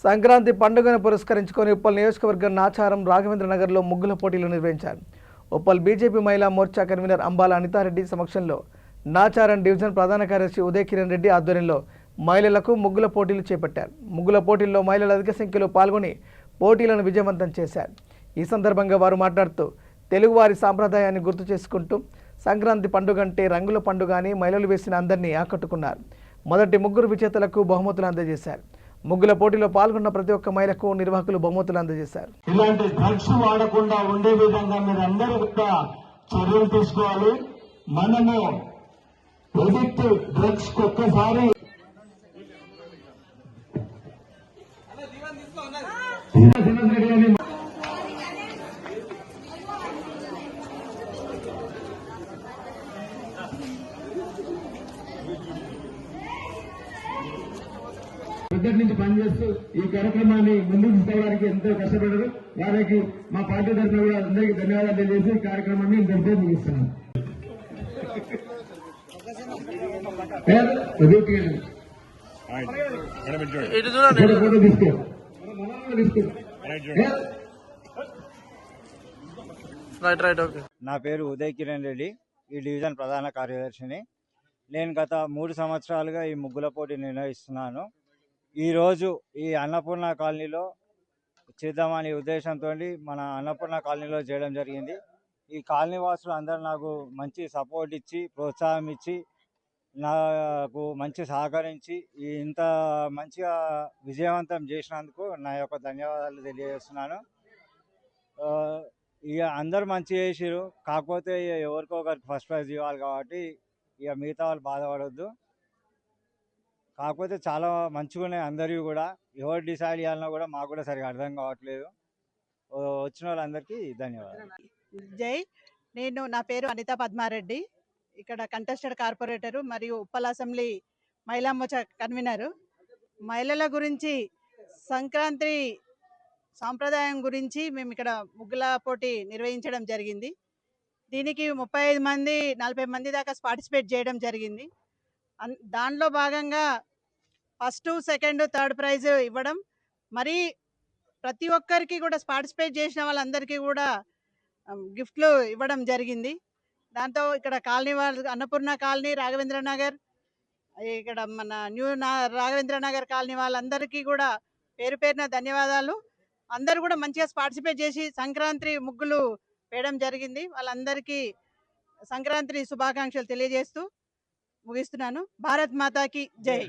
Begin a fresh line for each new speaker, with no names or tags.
సంక్రాంతి పండుగను పురస్కరించుకొని ఉప్పల్ నియోజకవర్గం నాచారం రాఘవేంద్ర నగర్లో ముగ్గుల పోటీలు నిర్వహించారు. ఉప్పల్ బీజేపీ మహిళా మోర్చా కన్వీనర్ అంబాల అనితారెడ్డి సమక్షంలో నాచారం డివిజన్ ప్రధాన కార్యదర్శి ఉదయ్ కిరణ్ రెడ్డి ఆధ్వర్యంలో మహిళలకు ముగ్గుల పోటీలు చేపట్టారు. ముగ్గుల పోటీల్లో మహిళలు అధిక సంఖ్యలో పాల్గొని పోటీలను విజయవంతం చేశారు. ఈ సందర్భంగా వారు మాట్లాడుతూ తెలుగువారి సాంప్రదాయాన్ని గుర్తు చేసుకుంటూ సంక్రాంతి పండుగ అంటే రంగుల పండుగ అని మహిళలు వేసిన అందరినీ ఆకట్టుకున్నారు. మొదటి ముగ్గురు విజేతలకు బహుమతులు అందజేశారు. ముగ్గుల పోటీలో పాల్గొన్న ప్రతి ఒక్క మహిళకు నిర్వాహకులు బహుమతులు అందజేశారు.
ఇలాంటి డ్రగ్స్ వాడకుండా ఉండే విధంగా మీరందరూ కూడా చర్యలు తీసుకోవాలి. మనము ఎడిక్ట్ డ్రగ్స్ ఒక్కసారి ఇద్దరి నుంచి పనిచేస్తూ ఈ కార్యక్రమాన్ని ముందుకు తీసుకోవడానికి ఎంతో కష్టపడ్డారు. వారికి మా పార్టీ తరఫున కూడా అందరికీ ధన్యవాదాలు తెలియజేసి ఈ కార్యక్రమాన్ని ఇంతటితో ముగిస్తున్నాను.
నా పేరు ఉదయ్ కిరణ్ రెడ్డి, ఈ డివిజన్ ప్రధాన కార్యదర్శిని. నేను గత 3 సంవత్సరాలుగా ఈ ముగ్గుల పోటీ నిర్వహిస్తున్నాను. ఈరోజు ఈ అన్నపూర్ణ కాలనీలో చేద్దామనే ఉద్దేశంతో మన అన్నపూర్ణ కాలనీలో చేయడం జరిగింది. ఈ కాలనీ వాసులు అందరూ నాకు మంచి సపోర్ట్ ఇచ్చి, ప్రోత్సాహం ఇచ్చి, నాకు మంచి సహకరించి ఇంత మంచిగా విజయవంతం చేసినందుకు నా యొక్క ధన్యవాదాలు తెలియజేస్తున్నాను. ఇక అందరూ మంచి చేసిరు, కాకపోతే ఎవరికో ఒకరికి ఫస్ట్ ప్రైజ్ ఇవ్వాలి కాబట్టి ఇక మిగతా వాళ్ళు బాధపడవద్దు. కాకపోతే చాలా మంచిగా ఉన్నాయి అందరివి కూడా. ఎవరు డిసైడ్ చేయాలన్నా కూడా మాకు కూడా సరిగా అర్థం కావట్లేదు. వచ్చిన వాళ్ళందరికీ ధన్యవాదాలు.
జై. నా పేరు అనిత పద్మారెడ్డి, ఇక్కడ కంటెస్టెడ్ కార్పొరేటరు మరియు ఉప్పల్ అసెంబ్లీ మహిళా మోర్చా కన్వీనరు. మహిళల గురించి సంక్రాంతి సాంప్రదాయం గురించి మేము ఇక్కడ ముగ్గుల పోటీ నిర్వహించడం జరిగింది. దీనికి 35 మంది 40 మంది దాకా పార్టిసిపేట్ చేయడం జరిగింది. దాంట్లో భాగంగా ఫస్ట్, సెకండ్, థర్డ్ ప్రైజ్ ఇవ్వడం, మరి ప్రతి ఒక్కరికి కూడా పార్టిసిపేట్ చేసిన వాళ్ళందరికీ కూడా గిఫ్ట్లు ఇవ్వడం జరిగింది. దాంతో ఇక్కడ కాలనీ వాళ్ళు అన్నపూర్ణ కాలనీ, రాఘవేంద్ర నగర్, ఇక్కడ మన రాఘవేంద్ర నగర్ కాలనీ వాళ్ళందరికీ కూడా పేరు పేరున ధన్యవాదాలు. అందరూ కూడా మంచిగా పార్టిసిపేట్ చేసి సంక్రాంతి ముగ్గులు వేయడం జరిగింది. వాళ్ళందరికీ సంక్రాంతి శుభాకాంక్షలు తెలియజేస్తూ ముగిస్తున్నాను. భారత్ మాతాకి జై.